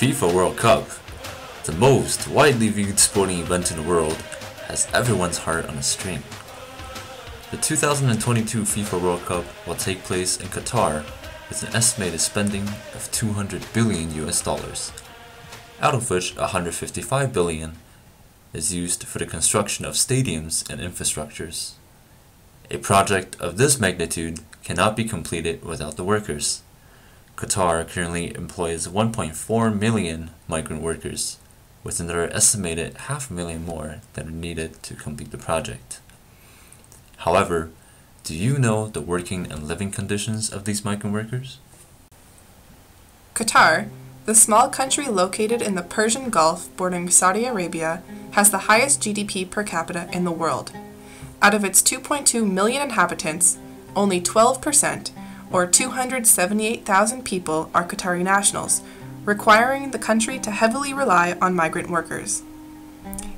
FIFA World Cup, the most widely viewed sporting event in the world, has everyone's heart on a string. The 2022 FIFA World Cup will take place in Qatar with an estimated spending of $200 billion, out of which $155 billion is used for the construction of stadiums and infrastructures. A project of this magnitude cannot be completed without the workers. Qatar currently employs 1.4 million migrant workers, with another estimated 500,000 more that are needed to complete the project. However, do you know the working and living conditions of these migrant workers? Qatar, the small country located in the Persian Gulf bordering Saudi Arabia, has the highest GDP per capita in the world. Out of its 2.2 million inhabitants, only 12%, or 278,000 people, are Qatari nationals, requiring the country to heavily rely on migrant workers.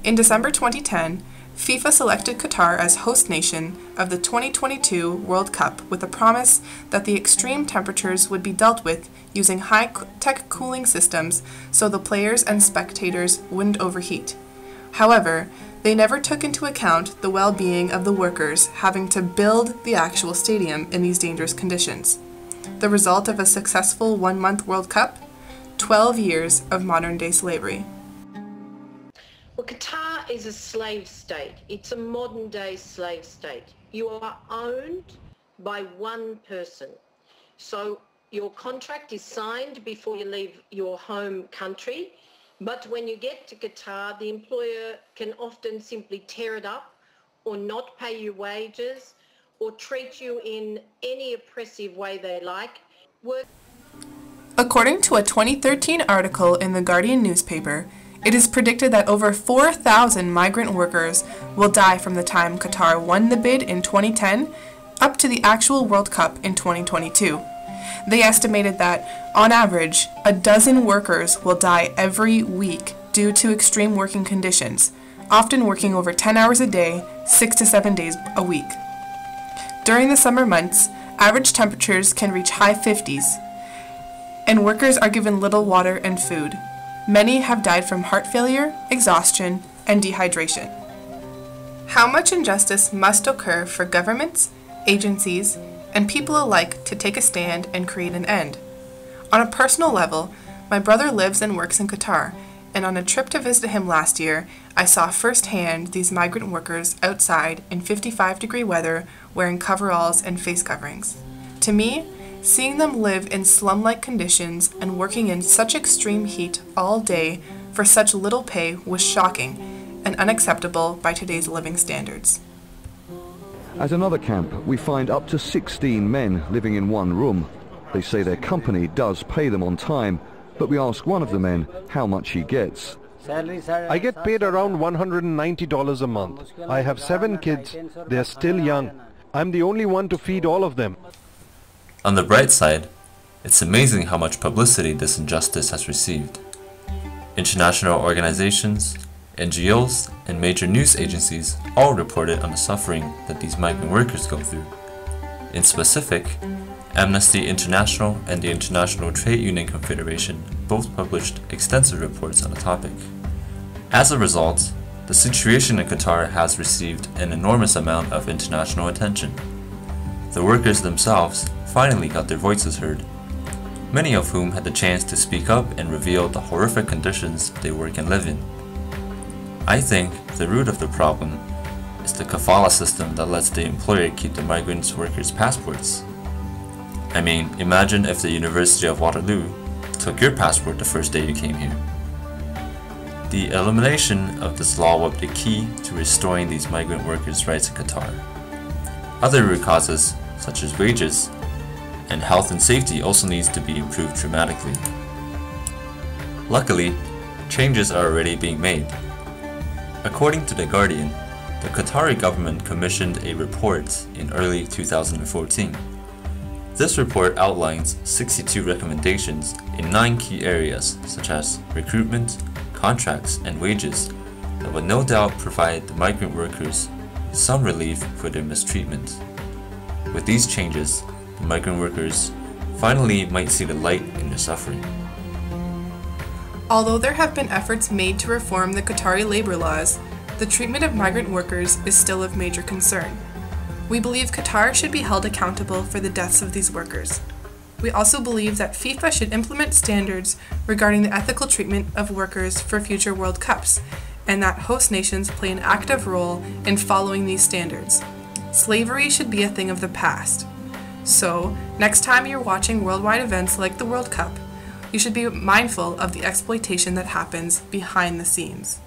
In December 2010, FIFA selected Qatar as host nation of the 2022 World Cup with a promise that the extreme temperatures would be dealt with using high-tech cooling systems so the players and spectators wouldn't overheat. However, they never took into account the well-being of the workers having to build the actual stadium in these dangerous conditions. The result of a successful one-month World Cup? 12 years of modern-day slavery. Well, Qatar is a slave state. It's a modern-day slave state. You are owned by one person. So your contract is signed before you leave your home country. But when you get to Qatar, the employer can often simply tear it up or not pay you wages or treat you in any oppressive way they like. According to a 2013 article in the Guardian newspaper, it is predicted that over 4,000 migrant workers will die from the time Qatar won the bid in 2010 up to the actual World Cup in 2022. They estimated that, on average, 12 workers will die every week due to extreme working conditions, often working over 10 hours a day, 6 to 7 days a week. During the summer months, average temperatures can reach high 50s, and workers are given little water and food. Many have died from heart failure, exhaustion, and dehydration. How much injustice must occur for governments, agencies, and people alike to take a stand and create an end? On a personal level, my brother lives and works in Qatar, and on a trip to visit him last year, I saw firsthand these migrant workers outside in 55-degree weather wearing coveralls and face coverings. To me, seeing them live in slum-like conditions and working in such extreme heat all day for such little pay was shocking and unacceptable by today's living standards. At another camp, we find up to 16 men living in one room. They say their company does pay them on time, but we ask one of the men how much he gets. I get paid around $190 a month. I have 7 kids. They're still young. I'm the only one to feed all of them. On the bright side, it's amazing how much publicity this injustice has received. International organizations, NGOs, and major news agencies all reported on the suffering that these migrant workers go through. In specific, Amnesty International and the International Trade Union Confederation both published extensive reports on the topic. As a result, the situation in Qatar has received an enormous amount of international attention. The workers themselves finally got their voices heard, many of whom had the chance to speak up and reveal the horrific conditions they work and live in. I think the root of the problem is the kafala system that lets the employer keep the migrant workers' passports. I mean, imagine if the University of Waterloo took your passport the first day you came here. The elimination of this law will be the key to restoring these migrant workers' rights in Qatar. Other root causes, such as wages and health and safety, also needs to be improved dramatically. Luckily, changes are already being made. According to The Guardian, the Qatari government commissioned a report in early 2014. This report outlines 62 recommendations in 9 key areas such as recruitment, contracts, and wages that would no doubt provide the migrant workers with some relief for their mistreatment. With these changes, the migrant workers finally might see the light in their suffering. Although there have been efforts made to reform the Qatari labor laws, the treatment of migrant workers is still of major concern. We believe Qatar should be held accountable for the deaths of these workers. We also believe that FIFA should implement standards regarding the ethical treatment of workers for future World Cups, and that host nations play an active role in following these standards. Slavery should be a thing of the past. So, next time you're watching worldwide events like the World Cup, you should be mindful of the exploitation that happens behind the scenes.